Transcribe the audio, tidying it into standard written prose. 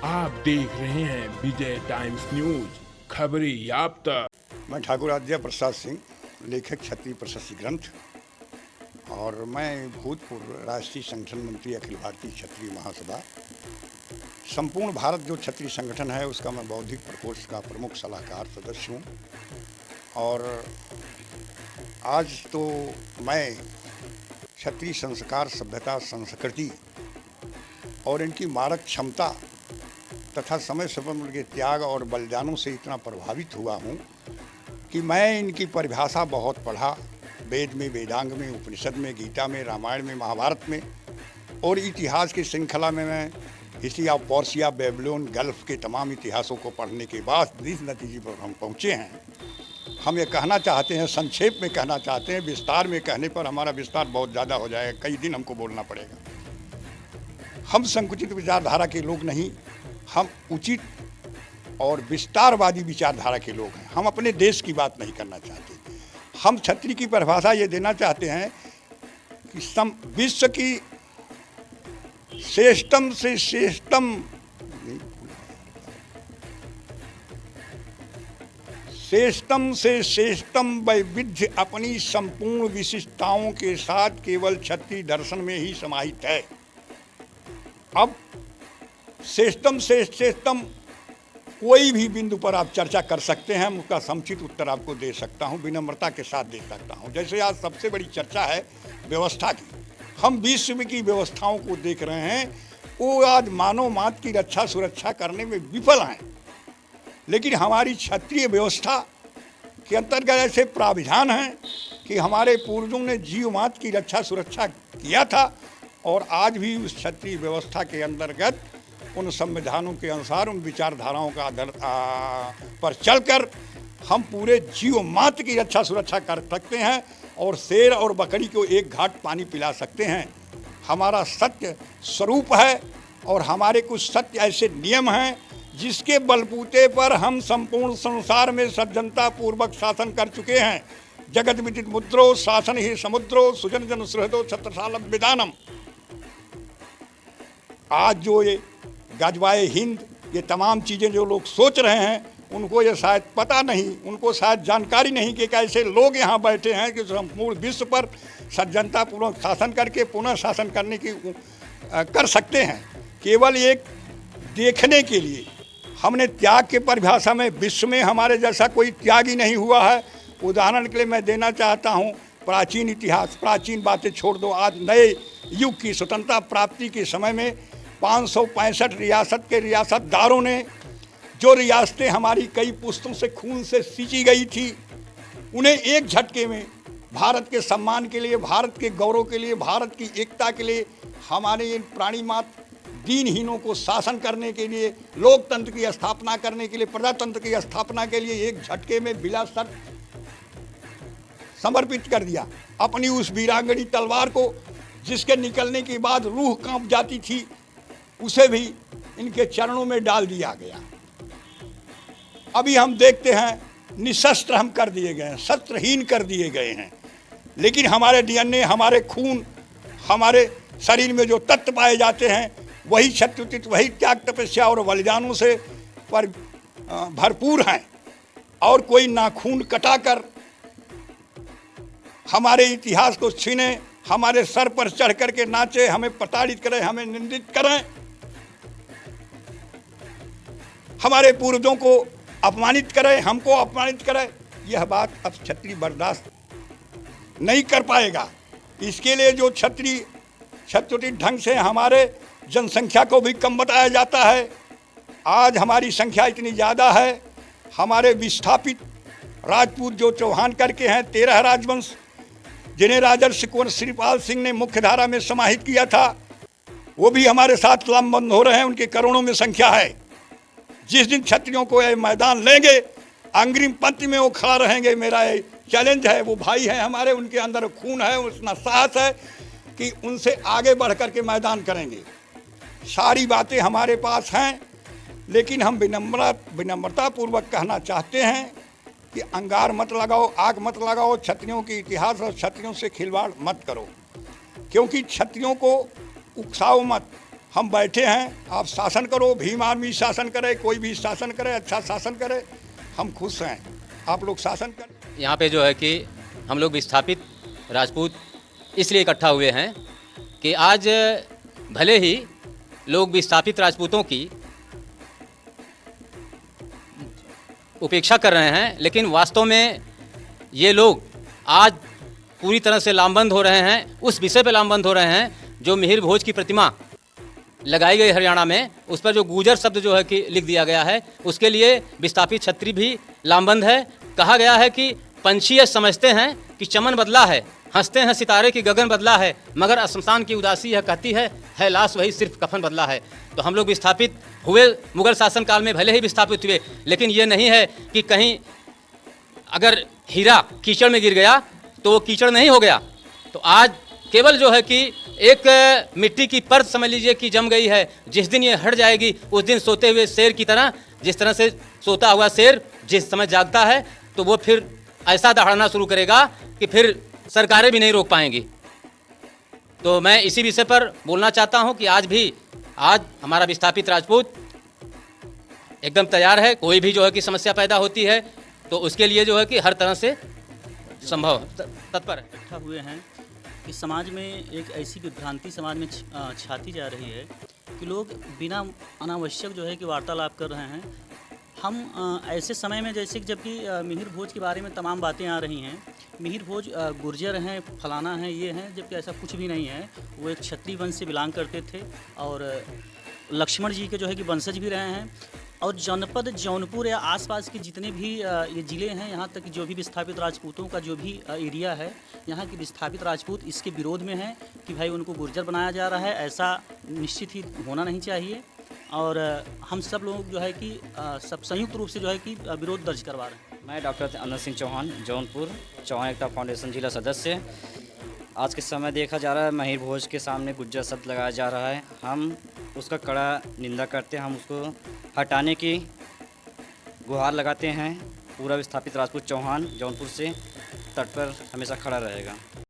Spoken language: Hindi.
आप देख रहे हैं विजय टाइम्स न्यूज, खबरी याफ्ता। मैं ठाकुर आद्य प्रसाद सिंह, लेखक क्षत्रिय प्रशस्ति ग्रंथ, और मैं भूतपूर्व राष्ट्रीय संगठन मंत्री अखिल भारतीय क्षत्रिय महासभा। संपूर्ण भारत जो क्षत्रिय संगठन है उसका मैं बौद्धिक प्रकोष्ठ का प्रमुख सलाहकार सदस्य हूँ। और आज तो मैं क्षत्रिय संस्कार, सभ्यता, संस्कृति और इनकी मारक क्षमता तथा समय समय के त्याग और बलिदानों से इतना प्रभावित हुआ हूँ कि मैं इनकी परिभाषा बहुत पढ़ा, वेद में, वेदांग में, उपनिषद में, गीता में, रामायण में, महाभारत में, और इतिहास की श्रृंखला में मैं history of Persia, Babylon, gulf के तमाम इतिहासों को पढ़ने के बाद इस नतीजे पर हम पहुँचे हैं। हम ये कहना चाहते हैं, संक्षेप में कहना चाहते हैं, विस्तार में कहने पर हमारा विस्तार बहुत ज़्यादा हो जाएगा, कई दिन हमको बोलना पड़ेगा। हम संकुचित विचारधारा के लोग नहीं, हम उचित और विस्तारवादी विचारधारा के लोग हैं। हम अपने देश की बात नहीं करना चाहते। हम क्षत्रिय की परिभाषा ये देना चाहते हैं कि विश्व की श्रेष्ठतम से श्रेष्ठतम वैविध्य अपनी संपूर्ण विशिष्टताओं के साथ केवल क्षत्रिय दर्शन में ही समाहित है। अब श्रेष्ठतम से श्रेष्ठतम कोई भी बिंदु पर आप चर्चा कर सकते हैं, उसका समुचित उत्तर आपको दे सकता हूं, विनम्रता के साथ दे सकता हूं। जैसे आज सबसे बड़ी चर्चा है व्यवस्था की। हम विश्व की व्यवस्थाओं को देख रहे हैं, वो आज मानव मात्र की रक्षा सुरक्षा करने में विफल हैं। लेकिन हमारी क्षत्रिय व्यवस्था के अंतर्गत ऐसे प्राविधान हैं कि हमारे पूर्वजों ने जीव मात्र की रक्षा सुरक्षा किया था, और आज भी उस क्षत्रिय व्यवस्था के अंतर्गत उन संविधानों के अनुसार, उन विचारधाराओं का आधार पर चलकर हम पूरे जीव मात्र की रक्षा सुरक्षा कर सकते हैं और शेर और बकरी को एक घाट पानी पिला सकते हैं। हमारा सत्य स्वरूप है और हमारे कुछ सत्य ऐसे नियम हैं जिसके बलबूते पर हम संपूर्ण संसार में सज्जनता पूर्वक शासन कर चुके हैं। जगत विदित मुद्रो शासन ही समुद्रो सुजन जन सुहृदो छत्रसालम विधानम। आज जो ये गजवाए हिंद, ये तमाम चीज़ें जो लोग सोच रहे हैं, उनको ये शायद पता नहीं, उनको शायद जानकारी नहीं कि ऐसे लोग यहाँ बैठे हैं कि संपूर्ण विश्व पर सज्जनतापूर्वक शासन करके पुनः शासन करने की कर सकते हैं। केवल एक देखने के लिए हमने त्याग के परिभाषा में विश्व में हमारे जैसा कोई त्याग ही नहीं हुआ है। उदाहरण के लिए मैं देना चाहता हूँ, प्राचीन इतिहास, प्राचीन बातें छोड़ दो। आज नए युग की स्वतंत्रता प्राप्ति के समय में 565 रियासत के रियासतदारों ने, जो रियासतें हमारी कई पुश्तों से खून से सींची गई थी, उन्हें एक झटके में भारत के सम्मान के लिए, भारत के गौरव के लिए, भारत की एकता के लिए, हमारे इन प्राणी मात्र दीनहीनों को शासन करने के लिए, लोकतंत्र की स्थापना करने के लिए, प्रजातंत्र की स्थापना के लिए एक झटके में बिला शर्त समर्पित कर दिया। अपनी उस वीरांगनी तलवार को, जिसके निकलने के बाद रूह कांप जाती थी, उसे भी इनके चरणों में डाल दिया गया। अभी हम देखते हैं निशस्त्र हम कर दिए गए हैं, शस्त्रहीन कर दिए गए हैं। लेकिन हमारे डीएनए, हमारे खून, हमारे शरीर में जो तत्व पाए जाते हैं, वही क्षत्रियोचित, वही त्याग तपस्या और बलिदानों से भरपूर हैं। और कोई नाखून कटाकर हमारे इतिहास को छीने, हमारे सर पर चढ़ करके नाचे, हमें प्रताड़ित करें, हमें निंदित करें, हमारे पूर्वजों को अपमानित करें, हमको अपमानित करें, यह बात अब क्षत्रिय बर्दाश्त नहीं कर पाएगा। इसके लिए जो क्षत्रिय ढंग से हमारे जनसंख्या को भी कम बताया जाता है। आज हमारी संख्या इतनी ज़्यादा है, हमारे विस्थापित राजपूत जो चौहान करके हैं, 13 राजवंश, जिन्हें राजर्षि कुंवर श्रीपाल सिंह ने मुख्य धारा में समाहित किया था, वो भी हमारे साथ लामबंद हो रहे हैं। उनके करोड़ों में संख्या है। जिस दिन क्षत्रियों को ये मैदान लेंगे, अग्रिम पंक्ति में वो खड़ा रहेंगे। मेरा ये चैलेंज है। वो भाई हैं हमारे, उनके अंदर खून है, उतना साहस है कि उनसे आगे बढ़ कर के मैदान करेंगे। सारी बातें हमारे पास हैं, लेकिन हम विनम्रतापूर्वक कहना चाहते हैं कि अंगार मत लगाओ, आग मत लगाओ, क्षत्रियों के इतिहास और क्षत्रियों से खिलवाड़ मत करो। क्योंकि क्षत्रियों को उकसाओ मत, हम बैठे हैं, आप शासन करो, भीम आर्मी शासन करे, कोई भी शासन करे, अच्छा शासन करे, हम खुश हैं, आप लोग शासन करें। यहाँ पे जो है कि हम लोग विस्थापित राजपूत इसलिए इकट्ठा हुए हैं कि आज भले ही लोग विस्थापित राजपूतों की उपेक्षा कर रहे हैं, लेकिन वास्तव में ये लोग आज पूरी तरह से लामबंद हो रहे हैं, उस विषय पे लामबंद हो रहे हैं जो मिहिर भोज की प्रतिमा लगाई गई हरियाणा में, उस पर जो गुर्जर शब्द जो है कि लिख दिया गया है, उसके लिए विस्थापित क्षत्रिय भी लामबंद है। कहा गया है कि पंछी ये समझते हैं कि चमन बदला है, हंसते हैं सितारे की गगन बदला है, मगर शमशान की उदासी यह कहती है लाश वही सिर्फ कफन बदला है। तो हम लोग विस्थापित हुए, मुगल शासन काल में भले ही विस्थापित हुए, लेकिन ये नहीं है कि कहीं अगर हीरा कीचड़ में गिर गया तो वो कीचड़ नहीं हो गया। तो आज केवल जो है कि एक मिट्टी की परत समझ लीजिए कि जम गई है, जिस दिन ये हट जाएगी उस दिन सोते हुए शेर की तरह, जिस तरह से सोता हुआ शेर जिस समय जागता है तो वो फिर ऐसा दहाड़ना शुरू करेगा कि फिर सरकारें भी नहीं रोक पाएंगी। तो मैं इसी विषय पर बोलना चाहता हूं कि आज हमारा विस्थापित राजपूत एकदम तैयार है। कोई भी जो है कि समस्या पैदा होती है तो उसके लिए जो है कि हर तरह से संभव तत्पर है। इकट्ठा हुए हैं कि समाज में एक ऐसी विभ्रांति समाज में छाती जा रही है कि लोग बिना अनावश्यक जो है कि वार्तालाप कर रहे हैं। हम ऐसे समय में जैसे कि जबकि मिहिर भोज के बारे में तमाम बातें आ रही हैं, मिहिर भोज गुर्जर हैं, फलाना हैं, ये हैं, जबकि ऐसा कुछ भी नहीं है। वो एक क्षत्रिय वंश से बिलोंग करते थे और लक्ष्मण जी के जो है कि वंशज भी रहे हैं। और जनपद जौनपुर या आसपास के जितने भी ये ज़िले हैं, यहाँ तक जो भी विस्थापित राजपूतों का जो भी एरिया है, यहाँ के विस्थापित राजपूत इसके विरोध में हैं कि भाई उनको गुर्जर बनाया जा रहा है। ऐसा निश्चित ही होना नहीं चाहिए और हम सब लोग जो है कि सब संयुक्त रूप से जो है कि विरोध दर्ज करवा रहे हैं। मैं डॉक्टर अनंत सिंह चौहान, जौनपुर चौहान एकता फाउंडेशन जिला सदस्य। आज के समय देखा जा रहा है मिहिर भोज के सामने गुर्जर शब्द लगाया जा रहा है। हम उसका कड़ा निंदा करते हैं, हम उसको हटाने की गुहार लगाते हैं। पूरा विस्थापित राजपूत चौहान जौनपुर से तट पर हमेशा खड़ा रहेगा।